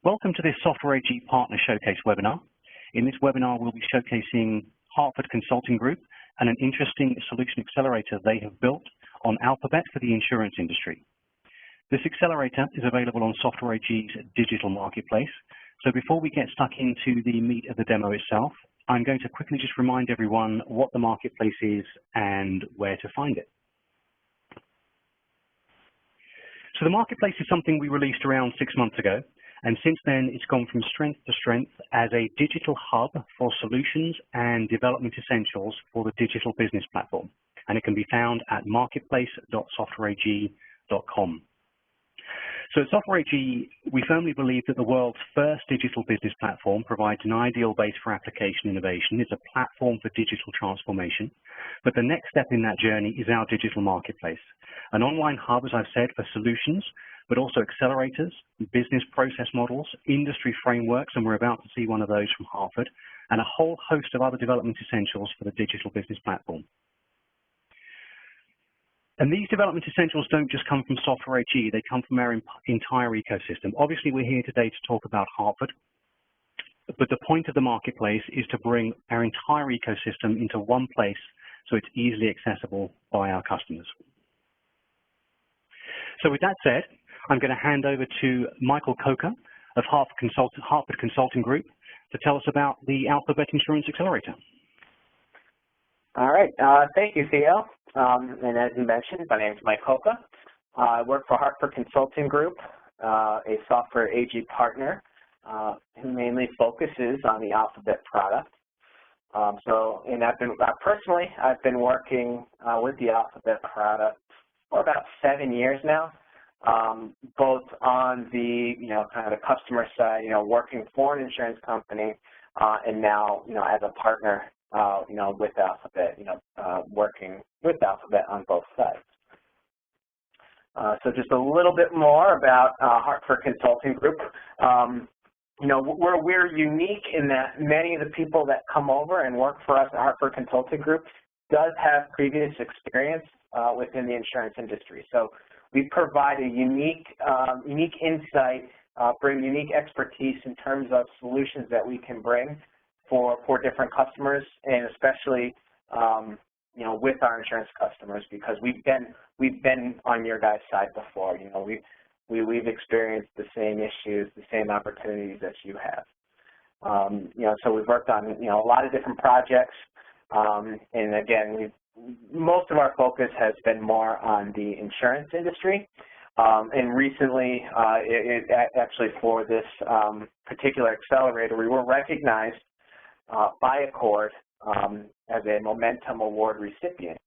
Welcome to this Software AG Partner Showcase webinar. In this webinar, we'll be showcasing Hartford Consulting Group and an interesting solution accelerator they have built on Alphabet for the insurance industry. This accelerator is available on Software AG's digital marketplace. So before we get stuck into the meat of the demo itself, I'm going to quickly just remind everyone what the marketplace is and where to find it. So the marketplace is something we released around 6 months ago. And since then, it's gone from strength to strength as a digital hub for solutions and development essentials for the digital business platform. And it can be found at marketplace.softwareag.com. So at Software AG, we firmly believe that the world's first digital business platform provides an ideal base for application innovation. It's a platform for digital transformation. But the next step in that journey is our digital marketplace, an online hub, as I've said, for solutions, but also accelerators, business process models, industry frameworks, and we're about to see one of those from Hartford, and a whole host of other development essentials for the digital business platform. And these development essentials don't just come from Software AG, they come from our entire ecosystem. Obviously, we're here today to talk about Hartford, but the point of the marketplace is to bring our entire ecosystem into one place so it's easily accessible by our customers. So with that said, I'm going to hand over to Michael Coker of Hartford Consulting Group to tell us about the Alphabet Insurance Accelerator. All right. Thank you, Theo. And as you mentioned, my name is Mike Coker. I work for Hartford Consulting Group, a Software AG partner who mainly focuses on the Alphabet product. I've been working with the Alphabet product for about 7 years now. Both on the, kind of the customer side, working for an insurance company, and now, as a partner, with Alphabet, working with Alphabet on both sides. So just a little bit more about Hartford Consulting Group. We're unique in that many of the people that come over and work for us at Hartford Consulting Group does have previous experience within the insurance industry. So we provide a unique insight, bring unique expertise in terms of solutions that we can bring for different customers, and especially with our insurance customers, because we've been on your guys' side before. We've experienced the same issues, the same opportunities that you have. So we've worked on a lot of different projects, and again, most of our focus has been more on the insurance industry. And recently, actually for this particular accelerator, we were recognized by Acord as a Momentum Award recipient.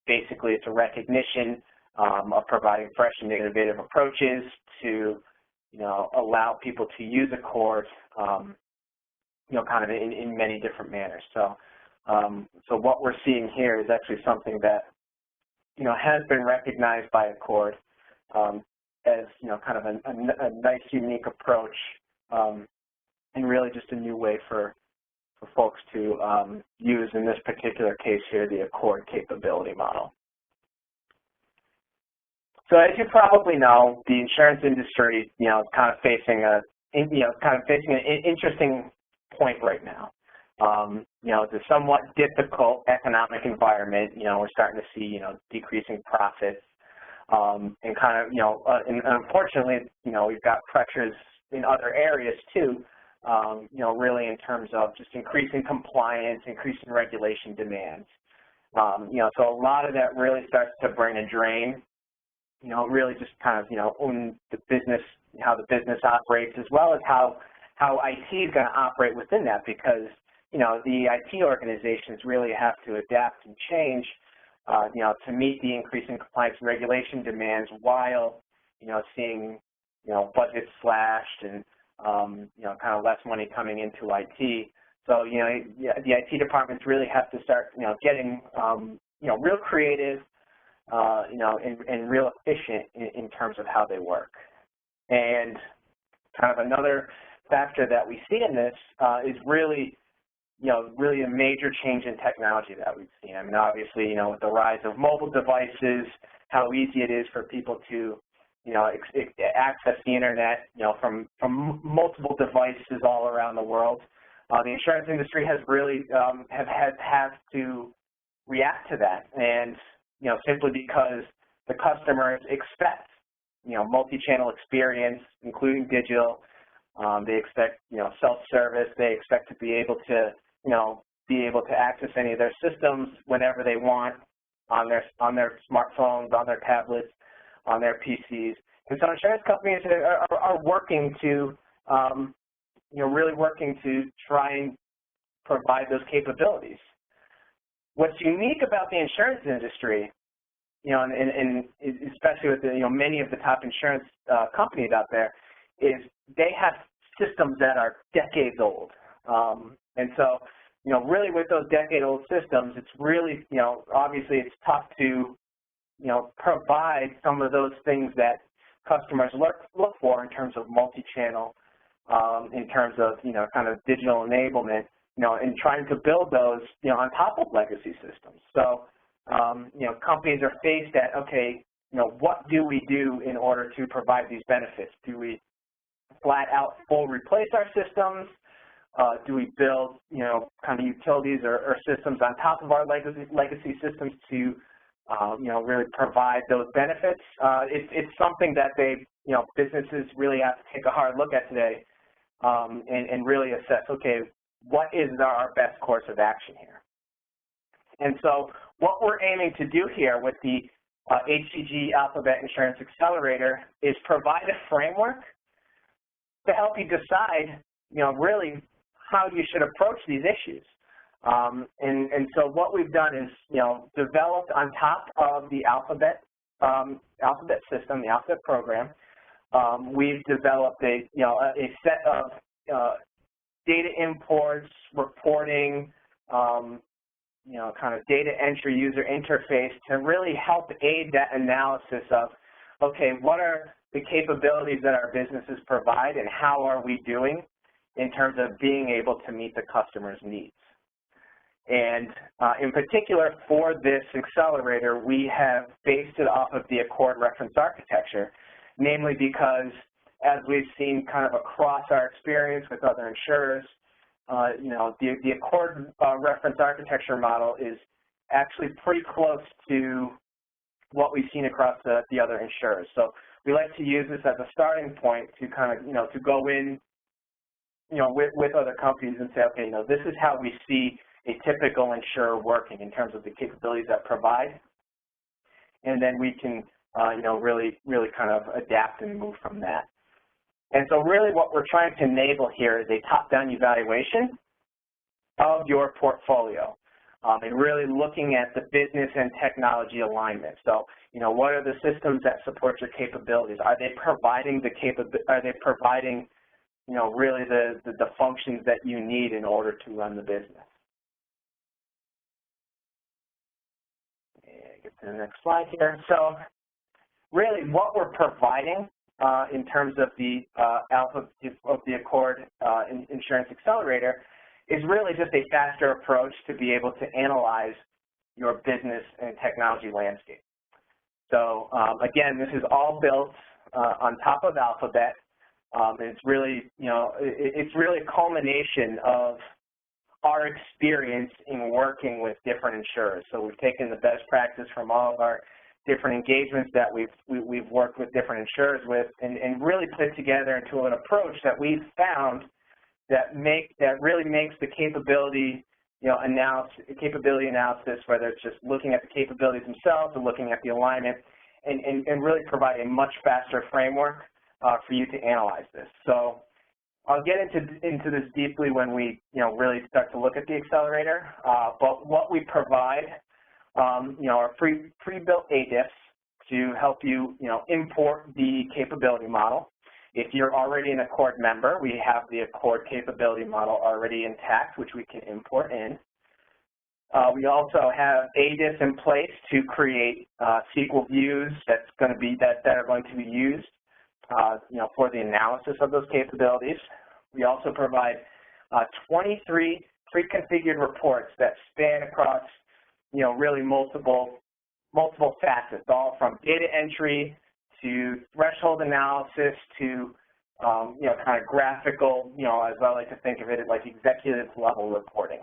Basically it's a recognition of providing fresh and innovative approaches to, allow people to use Acord, kind of in many different manners. So what we're seeing here is actually something that, has been recognized by Acord as, kind of a nice, unique approach, and really just a new way for folks to use, in this particular case here, the Acord capability model. So as you probably know, the insurance industry, is kind of facing an interesting point right now. It's a somewhat difficult economic environment. We're starting to see, decreasing profits, and kind of, and unfortunately, we've got pressures in other areas too, really in terms of just increasing compliance, increasing regulation demands. So a lot of that really starts to bring a drain, really just kind of, on the business, how the business operates, as well as how IT is going to operate within that, because the IT organizations really have to adapt and change, to meet the increasing compliance and regulation demands while, seeing, budgets slashed and, kind of less money coming into IT. So, the IT departments really have to start, getting, real creative, and real efficient in terms of how they work. And kind of another factor that we see in this is really, really a major change in technology that we've seen. I mean, obviously, with the rise of mobile devices, how easy it is for people to, access the internet, from multiple devices all around the world. The insurance industry has really have to react to that, and simply because the customers expect multi-channel experience, including digital. They expect self-service. They expect to be able to access any of their systems whenever they want on their smartphones, on their tablets, on their PCs. And so insurance companies are working to really working to try and provide those capabilities. What's unique about the insurance industry, and especially with many of the top insurance companies out there, is they have systems that are decades old. And so, really with those decade-old systems, it's really, obviously it's tough to, provide some of those things that customers look for in terms of multi-channel, in terms of, kind of digital enablement, and trying to build those, on top of legacy systems. So, companies are faced at, okay, what do we do in order to provide these benefits? Do we flat out full replace our systems? Do we build, kind of utilities or systems on top of our legacy systems to, really provide those benefits? It's something that businesses really have to take a hard look at today, and really assess, okay, what is our best course of action here? And so what we're aiming to do here with the HCG Alphabet Insurance Accelerator is provide a framework to help you decide, really how you should approach these issues. And so what we've done is, developed on top of the Alphabet system, the Alphabet program, we've developed a set of data imports, reporting, kind of data entry user interface to really help aid that analysis of, okay, what are the capabilities that our businesses provide and how are we doing in terms of being able to meet the customer's needs. And in particular for this accelerator, we have based it off of the Accord reference architecture, namely because as we've seen kind of across our experience with other insurers, the Accord reference architecture model is actually pretty close to what we've seen across the other insurers. So we like to use this as a starting point to kind of, to go in, with other companies and say, okay, this is how we see a typical insurer working in terms of the capabilities that provide, and then we can, really kind of adapt and move from that. And so really what we're trying to enable here is a top-down evaluation of your portfolio, and really looking at the business and technology alignment. So, what are the systems that support your capabilities? Are they providing really the functions that you need in order to run the business? Get to the next slide here. So really what we're providing in terms of the Accord Insurance Accelerator is really just a faster approach to be able to analyze your business and technology landscape. So again, this is all built on top of Alphabet. It's really, it's really a culmination of our experience in working with different insurers. So we've taken the best practice from all of our different engagements that we've worked with different insurers with, and really put together into an approach that we've found that really makes the capability analysis, whether it's just looking at the capabilities themselves or looking at the alignment, and really provide a much faster framework for you to analyze this. So I'll get into this deeply when we really start to look at the accelerator. But what we provide are pre-built ADIFs to help you import the capability model. If you're already an Accord member, we have the Accord capability model already intact, which we can import in. We also have ADIFs in place to create SQL views that are going to be used for the analysis of those capabilities. We also provide 23 pre-configured reports that span across really multiple facets, all from data entry to threshold analysis to, you know, kind of graphical, you know, as I like to think of it, like executive level reporting.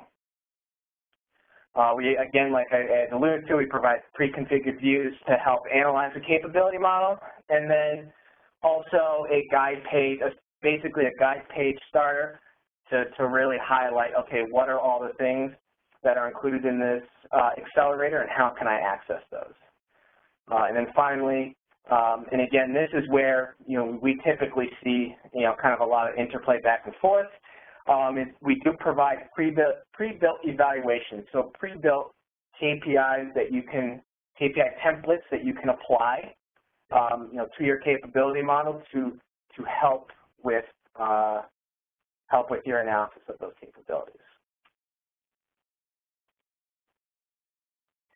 We, again, like I alluded to, we provide pre-configured views to help analyze the capability model, and then also a guide page, basically a guide page starter to really highlight, okay, what are all the things that are included in this accelerator and how can I access those? And then finally, and again, this is where, you know, we typically see, you know, kind of a lot of interplay back and forth. We do provide pre-built evaluations, so pre-built KPIs that you can, KPI templates that you can apply, you know, to your capability model to help with your analysis of those capabilities.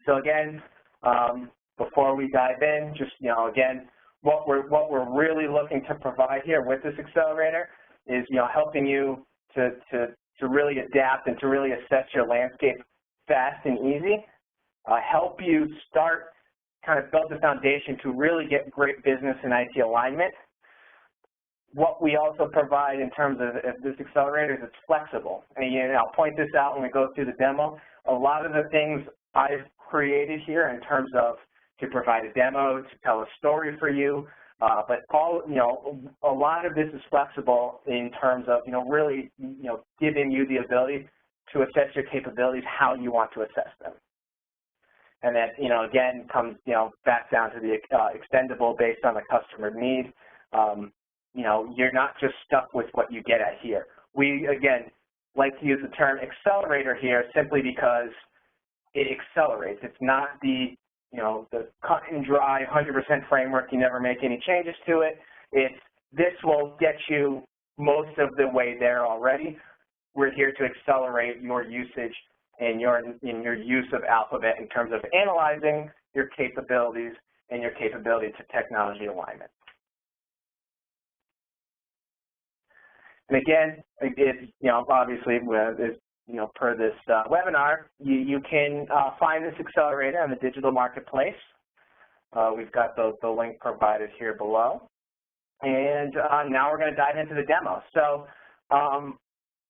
So again, before we dive in, just, you know, again, what we're really looking to provide here with this accelerator is, you know, helping you to really adapt and to really assess your landscape fast and easy, help you start, kind of build the foundation to really get great business and IT alignment. What we also provide in terms of this accelerator is it's flexible. And, you know, I'll point this out when we go through the demo. A lot of the things I've created here in terms of to provide a demo, to tell a story for you, but all, you know, a lot of this is flexible in terms of, you know, really, you know, giving you the ability to assess your capabilities how you want to assess them. And that, you know, again, comes, you know, back down to the extendable based on the customer need. You know, you're not just stuck with what you get at here. We, again, like to use the term accelerator here simply because it accelerates. It's not the, you know, the cut and dry 100% framework, you never make any changes to it. This will get you most of the way there already. We're here to accelerate your usage and your use of Alphabet in terms of analyzing your capabilities and your capability to technology alignment. And again, it's, you know, obviously, you know, per this webinar, you can find this accelerator on the digital marketplace. We've got the link provided here below. And now we're going to dive into the demo. So,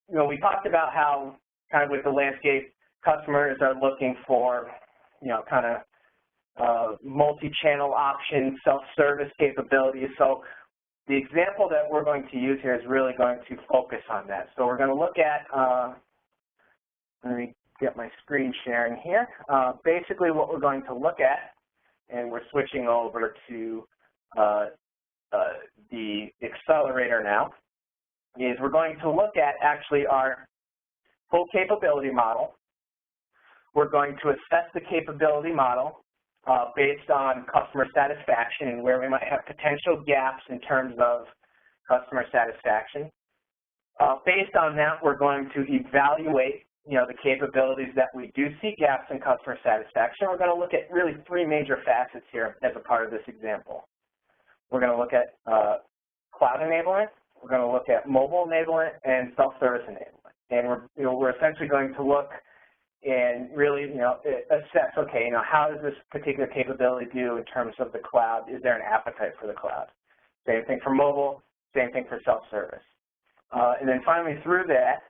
you know, we talked about how kind of with the landscape, customers are looking for, you know, kind of multi-channel options, self-service capabilities. So the example that we're going to use here is really going to focus on that. So we're going to look at, let me get my screen sharing here. Basically what we're going to look at, and we're switching over to the accelerator now, is we're going to look at actually our full capability model. We're going to assess the capability model based on customer satisfaction and where we might have potential gaps in terms of customer satisfaction. Based on that, we're going to evaluate, you know, the capabilities that we do see gaps in customer satisfaction. We're going to look at really three major facets here as a part of this example. We're going to look at cloud enablement, we're going to look at mobile enablement, and self-service enablement. And we're essentially going to look and really, you know, assess, okay, you know, how does this particular capability do in terms of the cloud? Is there an appetite for the cloud? Same thing for mobile, same thing for self-service. And then finally through that,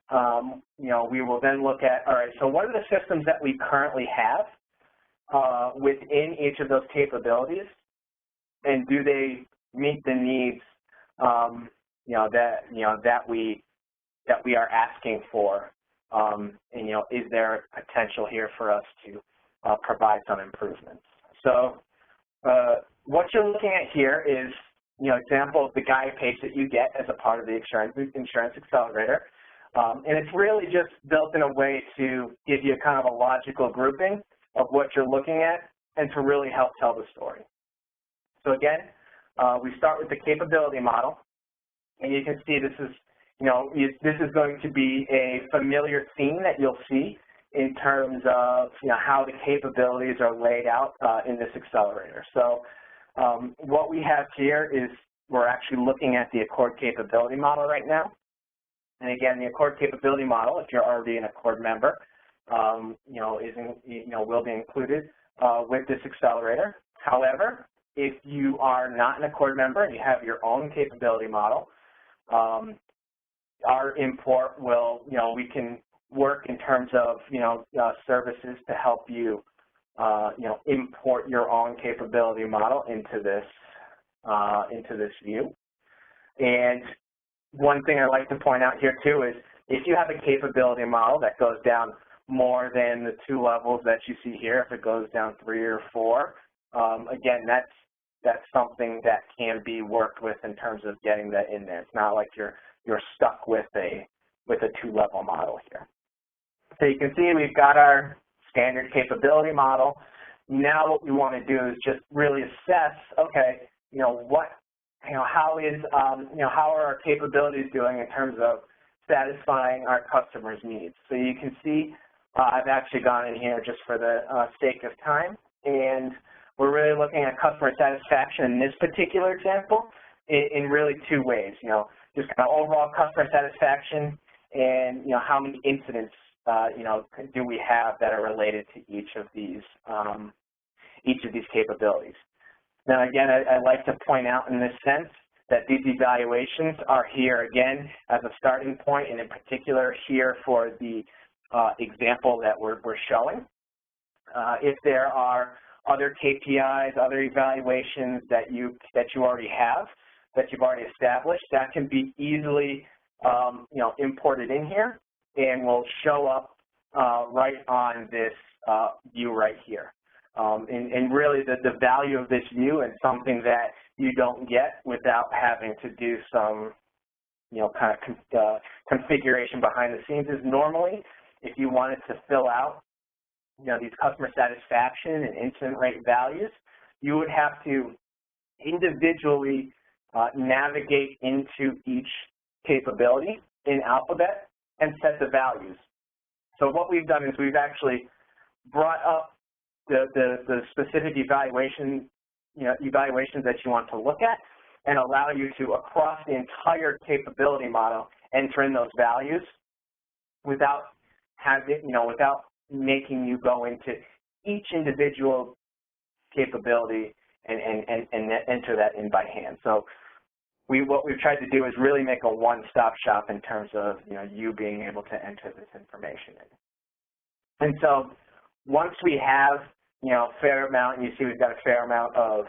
you know, we will then look at, all right, so what are the systems that we currently have within each of those capabilities, and do they meet the needs, that we are asking for? And, you know, is there potential here for us to provide some improvements? So what you're looking at here is, you know, example of the guide page that you get as a part of the Insurance Accelerator. And it's really just built in a way to give you kind of a logical grouping of what you're looking at and to really help tell the story. So again, we start with the capability model, and you can see this is, you know, this is going to be a familiar theme that you'll see in terms of, you know, how the capabilities are laid out in this accelerator. So what we have here is we're actually looking at the Accord capability model right now. And again, the Accord capability model, if you're already an Accord member, you know, will be included with this accelerator. However, if you are not an Accord member and you have your own capability model, our import will, we can work in terms of, services to help you, import your own capability model into this view. And one thing I like to point out here too is if you have a capability model that goes down more than the 2 levels that you see here, if it goes down 3 or 4, again, that's something that can be worked with in terms of getting that in there. It's not like you're stuck with a 2-level model here. So you can see we've got our standard capability model. Now what we want to do is just really assess, okay, how are our capabilities doing in terms of satisfying our customers' needs. So you can see I've actually gone in here just for the sake of time, and we're really looking at customer satisfaction in this particular example in really 2 ways. Just kind of overall customer satisfaction, and how many incidents do we have that are related to each of these capabilities. Now, again, I like to point out in this sense that these evaluations are here again as a starting point, and in particular here for the example that we're showing. If there are other KPIs, other evaluations that you already have, that you've already established, that can be easily imported in here and will show up right on this view right here. And really the value of this view is something that you don't get without having to do some kind of configuration behind the scenes. Is normally if you wanted to fill out these customer satisfaction and incident rate values, you would have to individually navigate into each capability in Alphabet and set the values. So what we've done is we've actually brought up the specific evaluations that you want to look at and allow you to, across the entire capability model, enter in those values without without making you go into each individual capability and enter that in by hand. So what we've tried to do is really make a one-stop shop in terms of you being able to enter this information in. And so once we have a fair amount, and you see we've got a fair amount of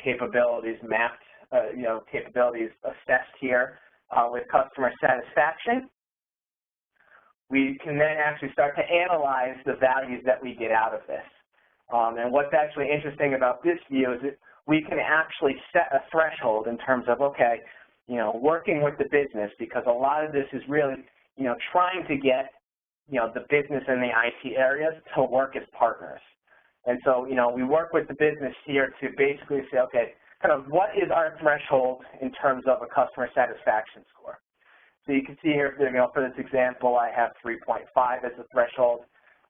capabilities mapped, capabilities assessed here with customer satisfaction, we can then actually start to analyze the values that we get out of this. And what's actually interesting about this view is that we can actually set a threshold in terms of, okay, working with the business, because a lot of this is really, trying to get, the business and the IT areas to work as partners. And so, we work with the business here to basically say, okay, kind of what is our threshold in terms of a customer satisfaction score? So you can see here, for this example, I have 3.5 as a threshold.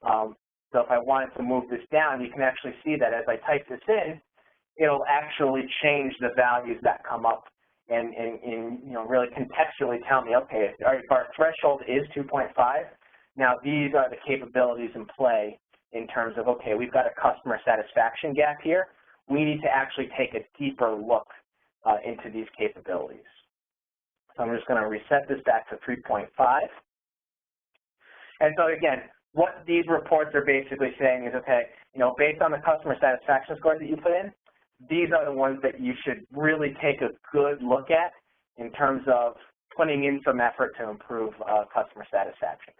So if I wanted to move this down, you can actually see that as I type this in, it'll actually change the values that come up and really contextually tell me, okay, if our threshold is 2.5, now these are the capabilities in play in terms of, okay, we've got a customer satisfaction gap here. We need to actually take a deeper look into these capabilities. So I'm just going to reset this back to 3.5. And so again, what these reports are basically saying is, okay, based on the customer satisfaction scores that you put in, these are the ones that you should really take a good look at in terms of putting in some effort to improve customer satisfaction.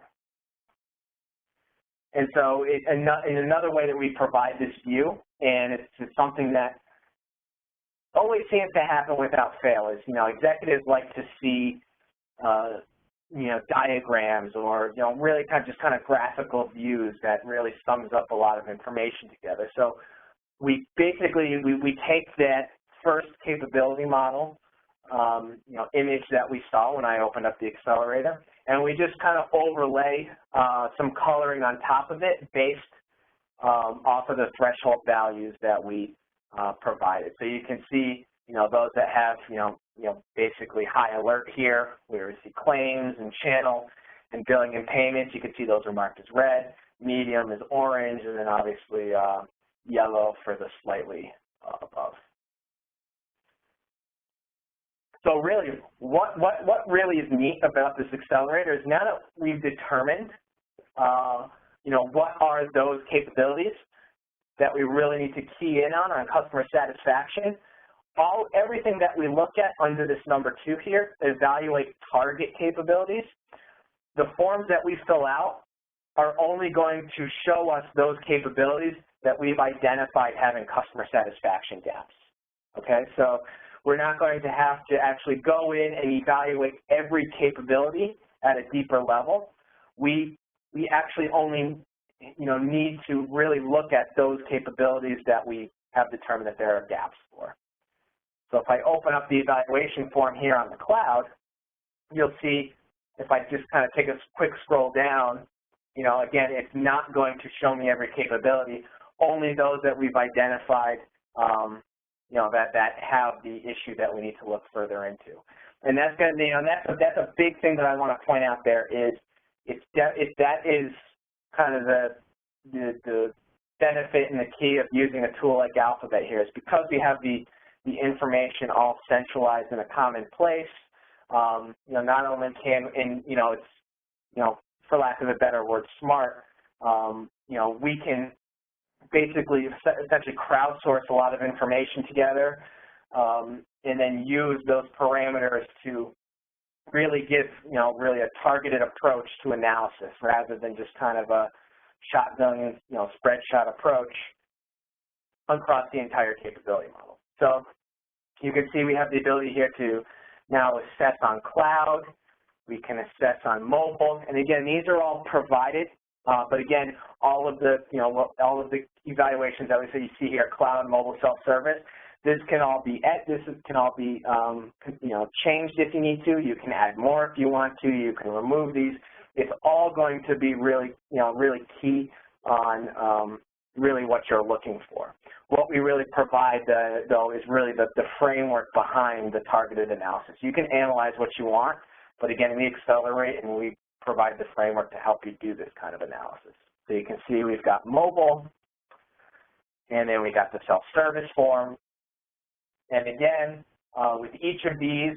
And so in another way that we provide this view, and it's something that always seems to happen without fail, is, executives like to see, diagrams or, really kind of graphical views that really sums up a lot of information together. So we basically, we take that first capability model, image that we saw when I opened up the Accelerator, and we just kind of overlay some coloring on top of it based off of the threshold values that we provided. So you can see, those that have, basically high alert here, where we see claims and channel and billing and payments. You can see those are marked as red, medium is orange, and then obviously yellow for the slightly above. So really, what really is neat about this accelerator is now that we've determined, what are those capabilities that we really need to key in on customer satisfaction, everything that we look at under this number 2 here, evaluate target capabilities, the forms that we fill out are only going to show us those capabilities that we've identified having customer satisfaction gaps. Okay, so we're not going to have to actually go in and evaluate every capability at a deeper level. We actually only need to really look at those capabilities that we have determined that there are gaps for. So if I open up the evaluation form here on the cloud, you'll see if I just kind of take a quick scroll down, again, it's not going to show me every capability, only those that we've identified, that have the issue that we need to look further into. And that's going to be, that's a big thing that I want to point out there is that is kind of the benefit and the key of using a tool like Alphabet here is because we have the information all centralized in a common place. Not only can, it's, for lack of a better word, smart, we can basically essentially crowdsource a lot of information together and then use those parameters to really give, really a targeted approach to analysis rather than just kind of a shotgun, spread shot approach across the entire capability model. So you can see we have the ability here to now assess on cloud. We can assess on mobile, and again, these are all provided. But again, all of the evaluations that you see here, cloud, mobile, self-service. This can all be changed if you need to. You can add more if you want to. You can remove these. It's all going to be really, really key on really what you're looking for. What we really provide, though, is really the framework behind the targeted analysis. You can analyze what you want, but again, we accelerate and we provide the framework to help you do this kind of analysis. So you can see we've got mobile, and then we got the self-service form. And again, with each of these,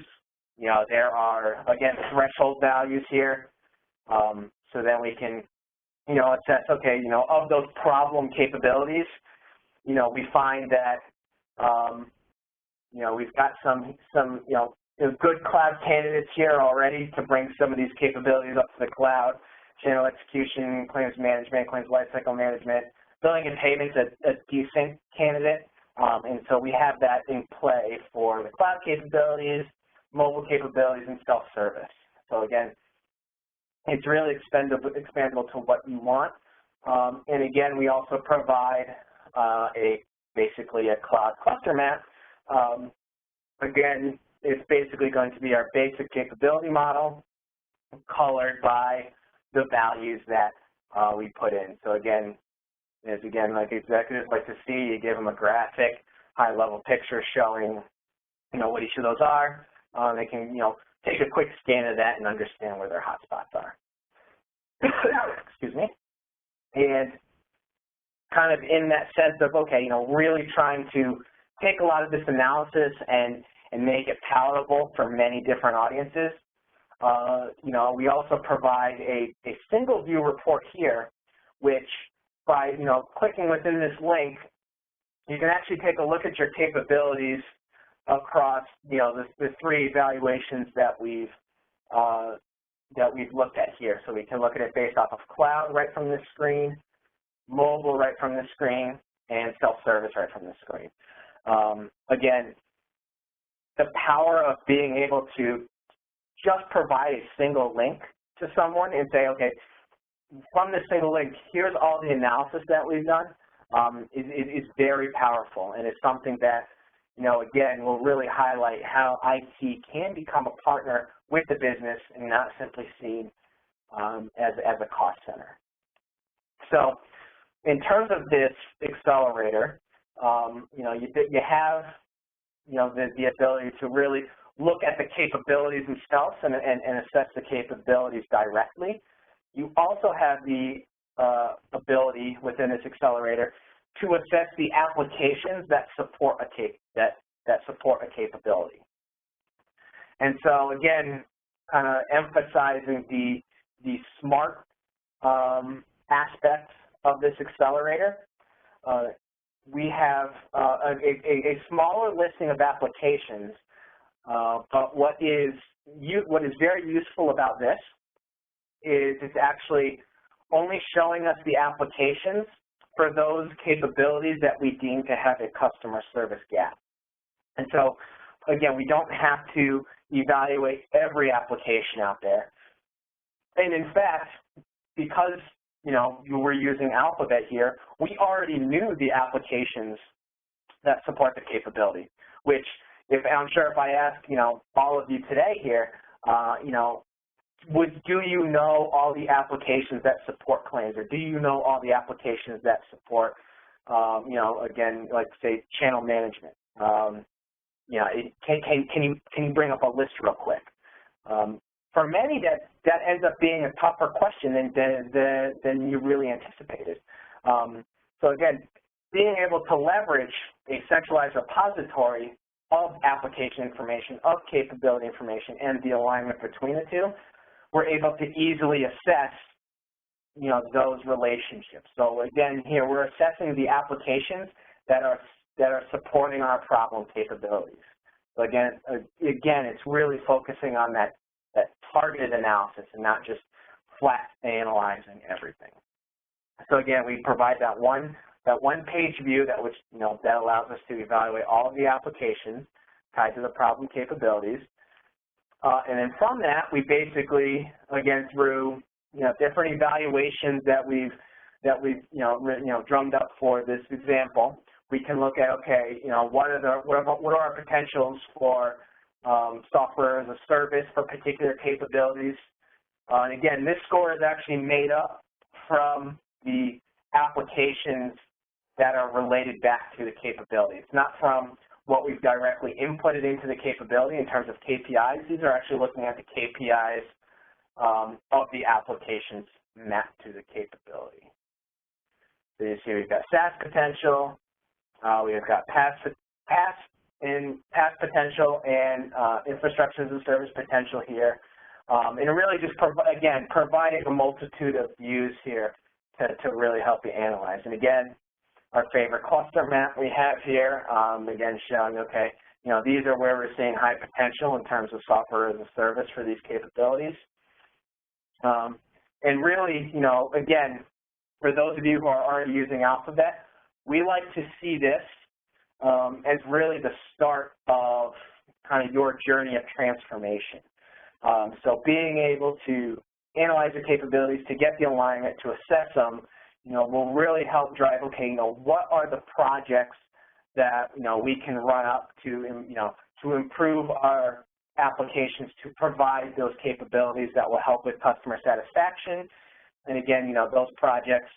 there are, again, threshold values here. So then we can, assess, okay, of those problem capabilities, we find that, we've got some good cloud candidates here already to bring some of these capabilities up to the cloud. Channel execution, claims management, claims lifecycle management, billing and payments, a decent candidate. And so we have that in play for the cloud capabilities, mobile capabilities, and self-service. So again, it's really expandable to what you want. And again, we also provide basically a cloud cluster map. Again, it's basically going to be our basic capability model colored by the values that we put in. So again, like executives like to see, you give them a graphic, high-level picture showing, what each of those are. They can, take a quick scan of that and understand where their hotspots are. Excuse me. And kind of in that sense of, okay, really trying to take a lot of this analysis and make it palatable for many different audiences. We also provide a single view report here, which by, clicking within this link, you can actually take a look at your capabilities across, the 3 evaluations that we've looked at here. So we can look at it based off of cloud right from this screen, mobile right from the screen, and self-service right from the screen. Again, the power of being able to just provide a single link to someone and say, okay, from this single link, here's all the analysis that we've done, is very powerful, and it's something that, again, will really highlight how IT can become a partner with the business and not simply seen as a cost center. So in terms of this accelerator, you have the ability to really look at the capabilities themselves and assess the capabilities directly. You also have the ability within this accelerator to assess the applications that support a capability. And so again, kind of emphasizing the smart aspects of this accelerator. We have a smaller listing of applications, but what is very useful about this is it's actually only showing us the applications for those capabilities that we deem to have a customer service gap. And so, again, we don't have to evaluate every application out there. And in fact, because we're using Alphabet here, we already knew the applications that support the capability, which I'm sure if I ask, all of you today here, do you know all the applications that support claims, or do you know all the applications that support, again, like say channel management? Can you bring up a list real quick? For many, that ends up being a tougher question than you really anticipated. So again, being able to leverage a centralized repository of application information, of capability information, and the alignment between the two, we're able to easily assess, those relationships. So again, here we're assessing the applications that are supporting our problem capabilities. So again, it's really focusing on that targeted analysis and not just flat analyzing everything. So again, we provide that one page view that allows us to evaluate all of the applications tied to the problem capabilities. And then from that, we basically, again, through different evaluations that we've drummed up for this example, we can look at, okay, what are our potentials for software as a service for particular capabilities. And again, this score is actually made up from the applications that are related back to the capability. It's not from what we've directly inputted into the capability in terms of KPIs. These are actually looking at the KPIs of the applications mapped to the capability. So you see we've got SaaS potential, we've got past potential, and infrastructure as a service potential here. And really just, providing a multitude of views here to really help you analyze. And again, our favorite cluster map we have here, again showing, okay, these are where we're seeing high potential in terms of software as a service for these capabilities. And really, again, for those of you who are already using Alphabet, we like to see this as really the start of kind of your journey of transformation. So being able to analyze the capabilities, to get the alignment, to assess them, will really help drive, okay, what are the projects that, we can run up to, to improve our applications, to provide those capabilities that will help with customer satisfaction. And again, those projects,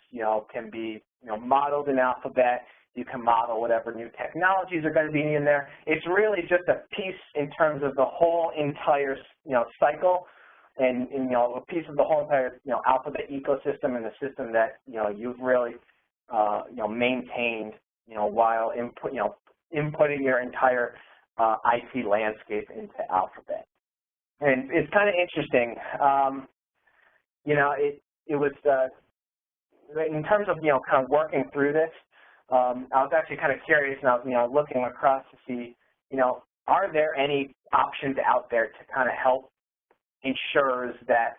can be, modeled in Alphabet. You can model whatever new technologies are going to be in there. It's really just a piece in terms of the whole entire, cycle, and a piece of the whole entire, Alphabet ecosystem and the system that, you've really, maintained, while inputting your entire IT landscape into Alphabet. And it's kind of interesting. It was, in terms of, kind of working through this, I was actually kind of curious, and I was, looking across to see, are there any options out there to kind of help insurers that,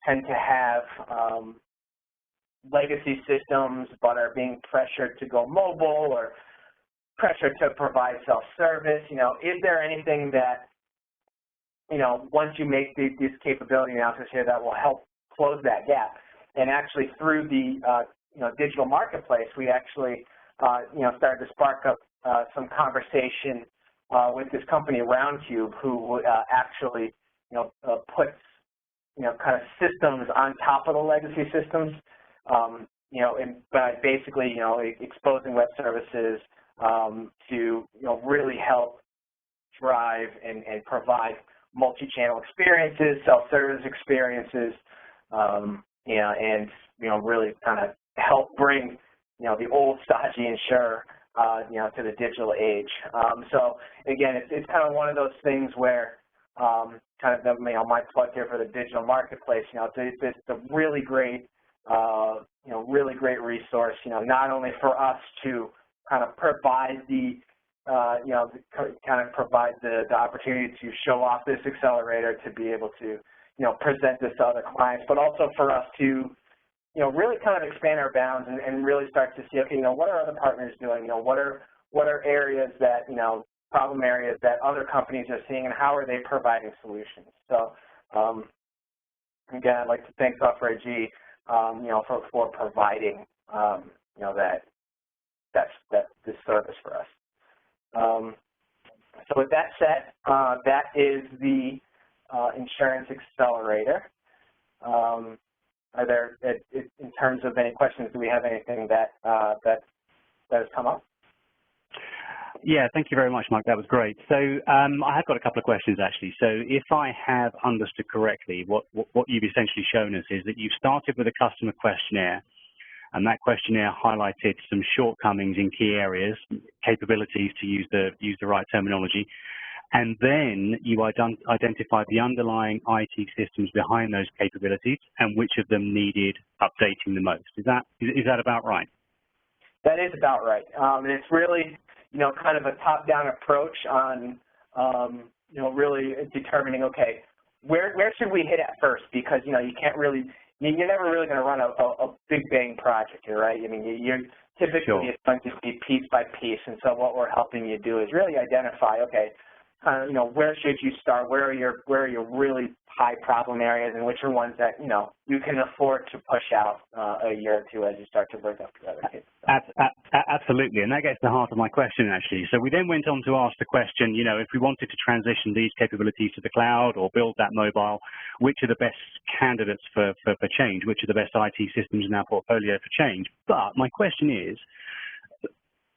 tend to have legacy systems but are being pressured to go mobile or pressured to provide self-service? Is there anything that, once you make these capability analysis here, that will help close that gap? And actually through the, digital marketplace, we actually, started to spark up some conversation with this company, Roundcube, who actually, puts, kind of systems on top of the legacy systems, and by basically, exposing web services to, really help drive and provide multi-channel experiences, self-service experiences, and, really kind of help bring, the old stodgy insurer to the digital age. So again, it's kind of one of those things where kind of my plug here for the digital marketplace. It's a really great really great resource. Not only for us to kind of provide the provide the opportunity to show off this accelerator, to be able to present this to other clients, but also for us to really kind of expand our bounds and really start to see, okay, what are other partners doing? What are areas that, problem areas that other companies are seeing, and how are they providing solutions? So, again, I'd like to thank Software AG, for providing, this service for us. So with that said, that is the Insurance Accelerator. Are there, in terms of any questions, do we have anything that has come up? Yeah, thank you very much, Mike. That was great. So I have got a couple of questions, actually. So if I have understood correctly, what you've essentially shown us is that you've started with a customer questionnaire, and that questionnaire highlighted some shortcomings in key areas, capabilities, to use the right terminology, and then you identified the underlying IT systems behind those capabilities and which of them needed updating the most. Is that about right? That is about right. And it's really, kind of a top-down approach on, really determining, okay, where should we hit at first? Because, you can't really, you're never really going to run a big bang project here, right? I mean, you're typically, sure, it's going to be piece by piece. And so what we're helping you do is really identify, okay, where should you start? Where are your really high problem areas, and which are ones that you can afford to push out a year or two as you start to work up the other kids. Absolutely, and that gets to the heart of my question, actually. So we then went on to ask the question, if we wanted to transition these capabilities to the cloud or build that mobile, which are the best candidates for change? Which are the best IT systems in our portfolio for change? But my question is,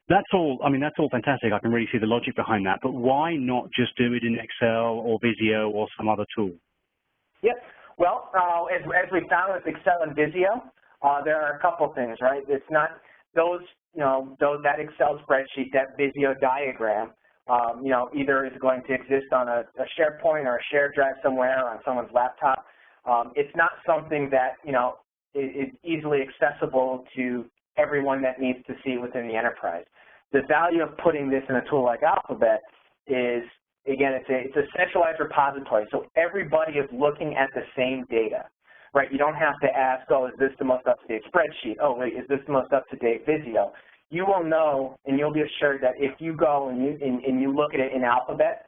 that's all fantastic. I can really see the logic behind that. But why not just do it in Excel or Visio or some other tool? Yep. Well, as we found with Excel and Visio, there are a couple things, right? It's not that Excel spreadsheet, that Visio diagram, either is going to exist on a SharePoint or a shared drive somewhere on someone's laptop. It's not something that, is easily accessible to everyone that needs to see within the enterprise. The value of putting this in a tool like Alphabet is, again, it's a centralized repository, so everybody is looking at the same data, right? You don't have to ask, oh, is this the most up-to-date spreadsheet? Oh, wait, is this the most up-to-date Visio? You will know, and you'll be assured that if you go and you look at it in Alphabet,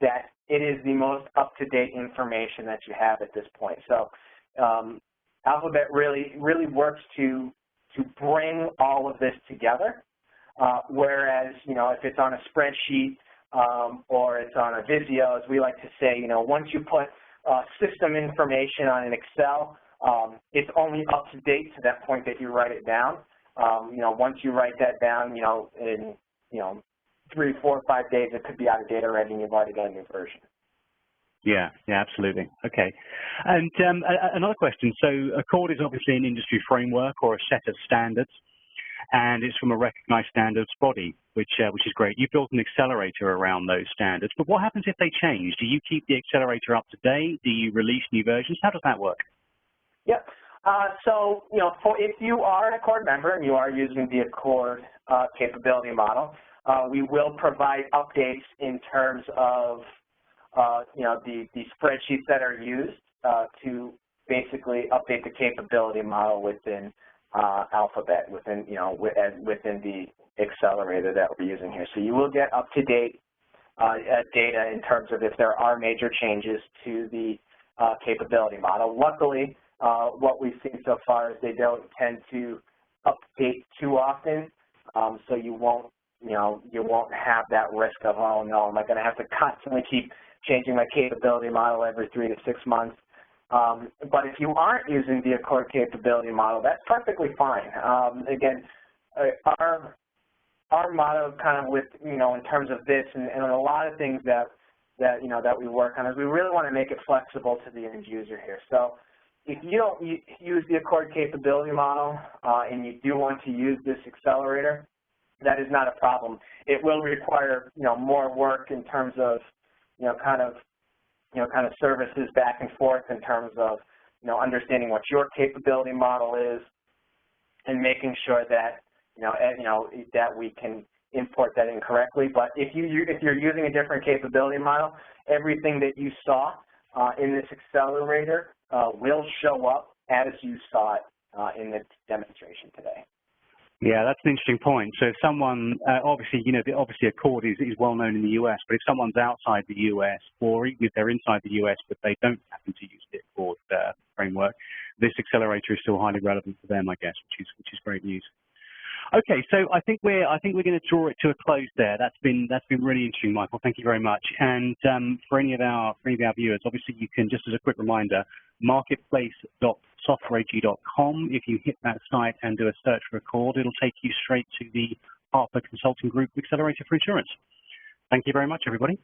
that it is the most up-to-date information that you have at this point. So Alphabet really works to bring all of this together, whereas, if it's on a spreadsheet or it's on a Visio, as we like to say, once you put system information on an Excel, it's only up to date to that point that you write it down. Once you write that down, in 3, 4, 5 days, it could be out of date already, and you've already got a new version. Yeah, absolutely. Okay. And another question. So Accord is obviously an industry framework or a set of standards, and it's from a recognized standards body, which is great. You built an accelerator around those standards, but what happens if they change? Do you keep the accelerator up to date? Do you release new versions? How does that work? Yep. So, if you are an Accord member and you are using the Accord capability model, we will provide updates in terms of the spreadsheets that are used to basically update the capability model within Alphabet, within the accelerator that we're using here. So you will get up-to-date data in terms of if there are major changes to the capability model. Luckily, what we've seen so far is they don't tend to update too often, so you won't have that risk of, oh no, am I going to have to constantly keep changing my capability model every 3 to 6 months. But if you aren't using the Accord capability model, that's perfectly fine. Again, our motto kind of with, in terms of this and a lot of things that we work on is we really want to make it flexible to the end user here. So if you don't use the Accord capability model and you do want to use this accelerator, that is not a problem. It will require, more work in terms of, kind of services back and forth in terms of, understanding what your capability model is and making sure that, that we can import that in correctly. But if you're using a different capability model, everything that you saw in this accelerator will show up as you saw it in the demonstration today. Yeah, that's an interesting point. So if someone, obviously, obviously Accord is well known in the US, but if someone's outside the US, or even if they're inside the US, but they don't happen to use the Accord framework, this accelerator is still highly relevant for them, I guess, which is great news. Okay, so I think we're going to draw it to a close there. That's been really interesting, Michael. Thank you very much. And for any of our viewers, obviously you can, just as a quick reminder, marketplace.softwareag.com. If you hit that site and do a search for Accord, it'll take you straight to the Hartford Consulting Group Accelerator for Insurance. Thank you very much, everybody.